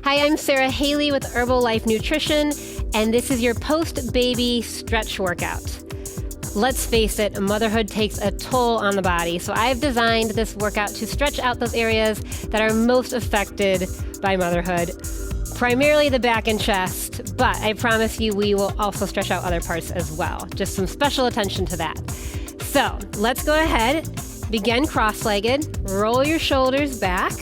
Hi, I'm Sara Haley with Herbalife Nutrition, and this is your post-baby stretch workout. Let's face it, motherhood takes a toll on the body, so I've designed this workout to stretch out those areas that are most affected by motherhood, primarily the back and chest, but I promise you we will also stretch out other parts as well. Just some special attention to that. So let's go ahead, begin cross-legged, roll your shoulders back,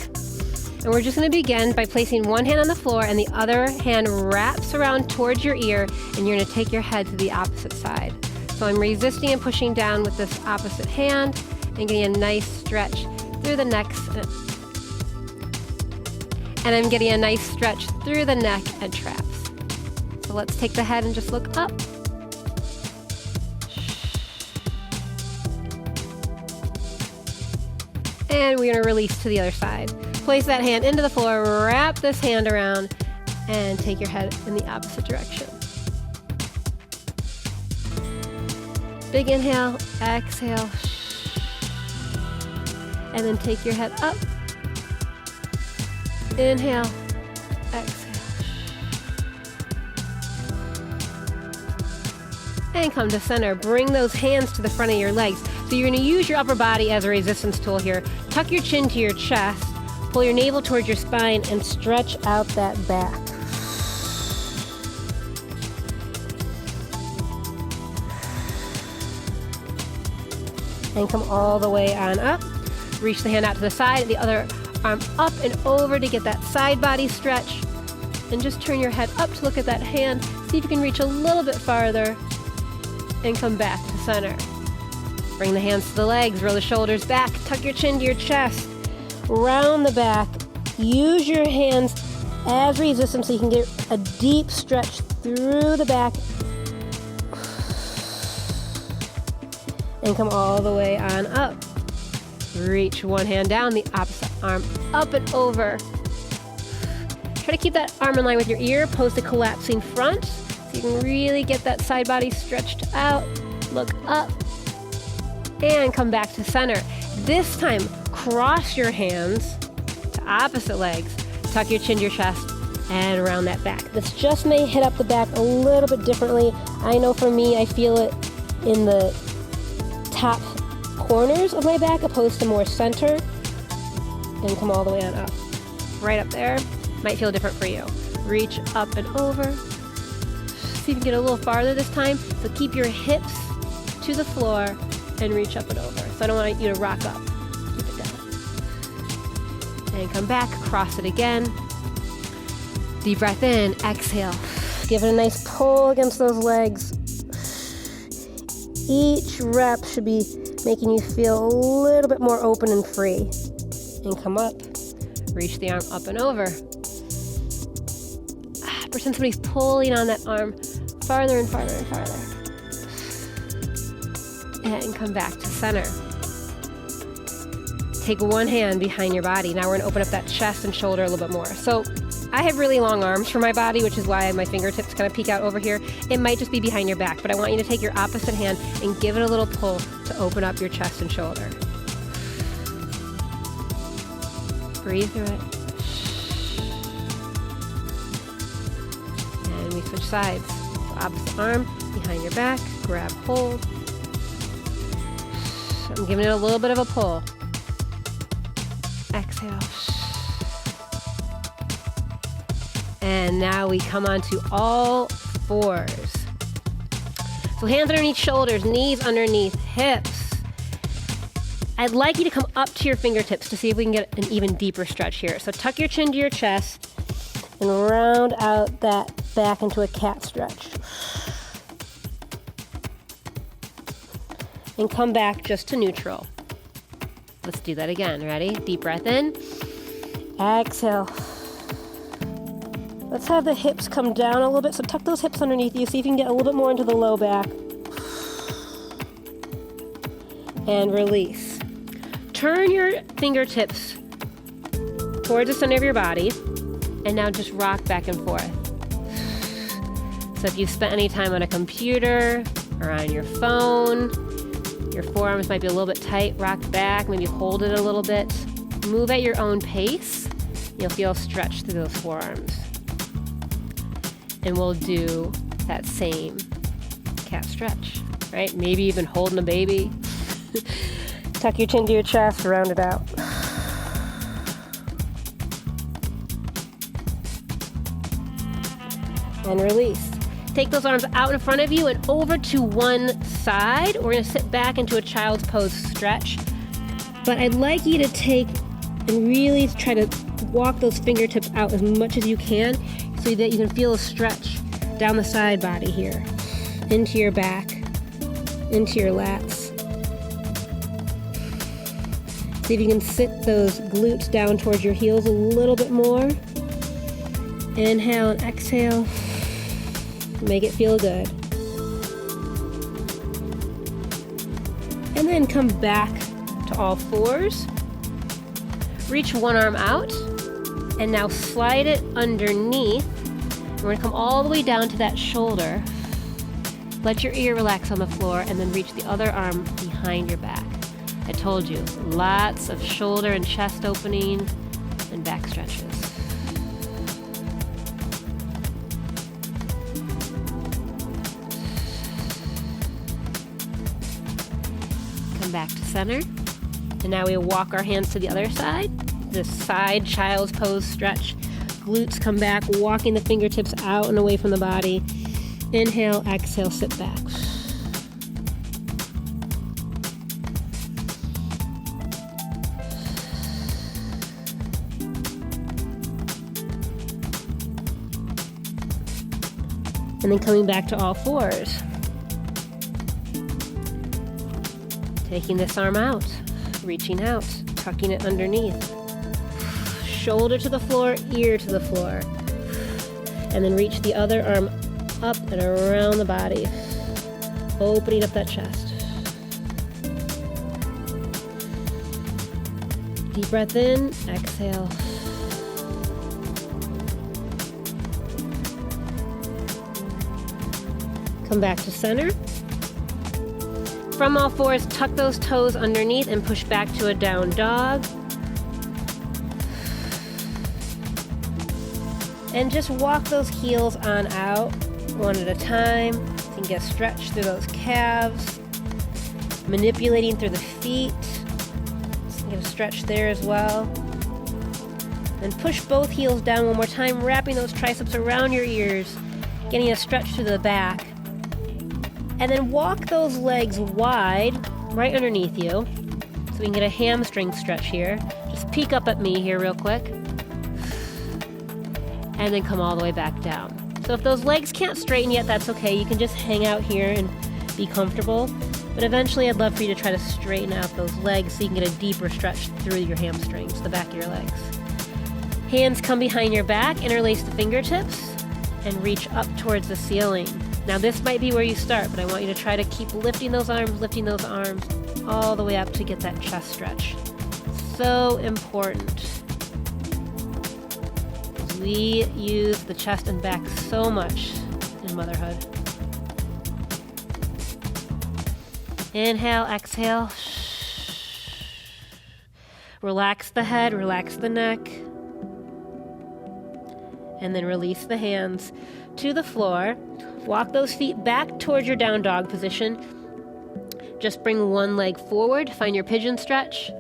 and we're just going to begin by placing one hand on the floor and the other hand wraps around towards your ear, and you're going to take your head to the opposite side. So I'm resisting and pushing down with this opposite hand and getting a nice stretch through the neck. And I'm getting a nice stretch through the neck and traps. So let's take the head and just look up. And we're going to release to the other side. Place that hand into the floor, wrap this hand around, and take your head in the opposite direction. Big inhale, exhale, and then take your head up. Inhale, exhale, and come to center. Bring those hands to the front of your legs. So you're going to use your upper body as a resistance tool here. Tuck your chin to your chest. Pull your navel towards your spine and stretch out that back. And come all the way on up. Reach the hand out to the side, the other arm up and over to get that side body stretch. And just turn your head up to look at that hand. See if you can reach a little bit farther and come back to center. Bring the hands to the legs, roll the shoulders back, tuck your chin to your chest. Round the back, use your hands as resistance so you can get a deep stretch through the back and come all the way on up. Reach one hand down, the opposite arm up and over. Try to keep that arm in line with your ear, post a collapsing front so you can really get that side body stretched out. Look up and come back to center. This time, cross your hands to opposite legs. Tuck your chin to your chest and around that back. This just may hit up the back a little bit differently. I know for me, I feel it in the top corners of my back opposed to more center. And come all the way on up. Right up there. Might feel different for you. Reach up and over. See if you can get a little farther this time. So keep your hips to the floor and reach up and over. So I don't want you to rock up. Keep it down. And come back, cross it again. Deep breath in, exhale. Give it a nice pull against those legs. Each rep should be making you feel a little bit more open and free. And come up. Reach the arm up and over. Pretend somebody's pulling on that arm farther and farther and farther. And come back to center. Take one hand behind your body. Now we're going to open up that chest and shoulder a little bit more. So I have really long arms for my body, which is why my fingertips kind of peek out over here. It might just be behind your back, but I want you to take your opposite hand and give it a little pull to open up your chest and shoulder. Breathe through it. And we switch sides. So opposite arm behind your back, grab hold. I'm giving it a little bit of a pull. Exhale. And now we come onto all fours. So hands underneath shoulders, knees underneath hips. I'd like you to come up to your fingertips to see if we can get an even deeper stretch here. So tuck your chin to your chest and round out that back into a cat stretch. And come back just to neutral. Let's do that again. Ready? Deep breath in. Exhale. Let's have the hips come down a little bit. So tuck those hips underneath you. See if you can get a little bit more into the low back. And release. Turn your fingertips towards the center of your body. And now just rock back and forth. So if you've spent any time on a computer or on your phone, your forearms might be a little bit tight, rock back, maybe hold it a little bit. Move at your own pace You'll feel a stretch through those forearms. And we'll do that same cat stretch, right? Maybe even holding a baby. Tuck your chin to your chest, round it out. And release. Take those arms out in front of you and over to one side. We're gonna sit back into a child's pose stretch. But I'd like you to take and really try to walk those fingertips out as much as you can so that you can feel a stretch down the side body here, into your back, into your lats. See if you can sit those glutes down towards your heels a little bit more. Inhale and exhale. Make it feel good. And then come back to all fours. Reach one arm out. And now slide it underneath. We're going to come all the way down to that shoulder. Let your ear relax on the floor and then reach the other arm behind your back. I told you, lots of shoulder and chest opening and back stretches. Come back to center. And now we walk our hands to the other side. This side child's pose stretch. Glutes come back, walking the fingertips out and away from the body. Inhale, exhale, sit back. And then coming back to all fours. Taking this arm out, reaching out, tucking it underneath. Shoulder to the floor, ear to the floor. And then reach the other arm up and around the body, opening up that chest. Deep breath in, exhale. Come back to center. From all fours, tuck those toes underneath and push back to a down dog. And just walk those heels on out, one at a time. You can get stretched through those calves, manipulating through the feet. Get a stretch there as well. And push both heels down one more time, wrapping those triceps around your ears, getting a stretch through the back. And then walk those legs wide, right underneath you, so we can get a hamstring stretch here. Just peek up at me here real quick. And then come all the way back down. So if those legs can't straighten yet, that's okay. You can just hang out here and be comfortable. But eventually I'd love for you to try to straighten out those legs so you can get a deeper stretch through your hamstrings, the back of your legs. Hands come behind your back, interlace the fingertips, and reach up towards the ceiling. Now this might be where you start, but I want you to try to keep lifting those arms all the way up to get that chest stretch. So important. We use the chest and back so much in motherhood. Inhale, exhale. Relax the head, relax the neck. And then release the hands to the floor. Walk those feet back towards your down dog position. Just bring one leg forward, find your pigeon stretch.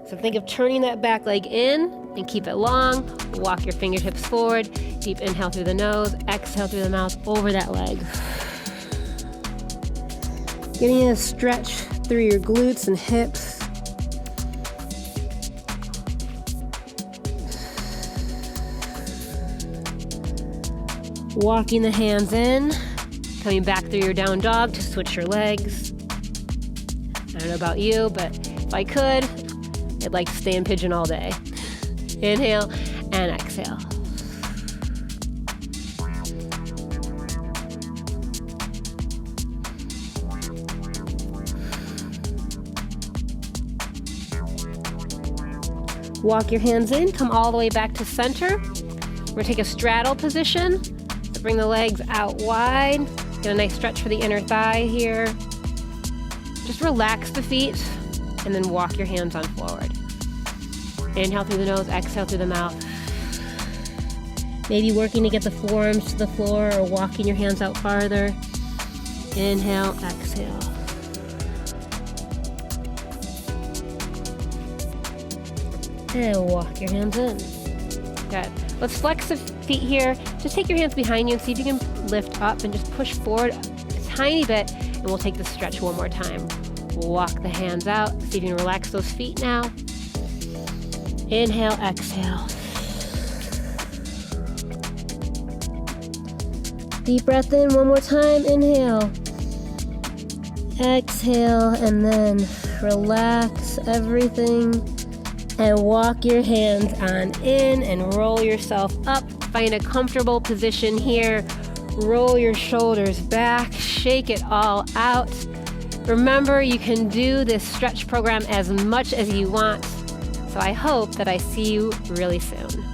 So think of turning that back leg in and keep it long. Walk your fingertips forward. Deep inhale through the nose, exhale through the mouth over that leg. Getting a stretch through your glutes and hips. Walking the hands in, coming back through your down dog to switch your legs. I don't know about you, but if I could, I'd like to stay in pigeon all day. Inhale and exhale. Walk your hands in, come all the way back to center. We're gonna take a straddle position. So bring the legs out wide. Get a nice stretch for the inner thigh here. Just relax the feet and then walk your hands on forward. Inhale through the nose, exhale through the mouth. Maybe working to get the forearms to the floor or walking your hands out farther. Inhale, exhale. And walk your hands in. Good. Let's flex the feet here. Just take your hands behind you and see if you can lift up and just push forward a tiny bit, and we'll take the stretch one more time. Walk the hands out. See if you can relax those feet now. Inhale, exhale. Deep breath in one more time. Inhale. Exhale, and then relax everything and walk your hands on in and roll yourself up. Find a comfortable position here. Roll your shoulders back, shake it all out. Remember, you can do this stretch program as much as you want. So I hope that I see you really soon.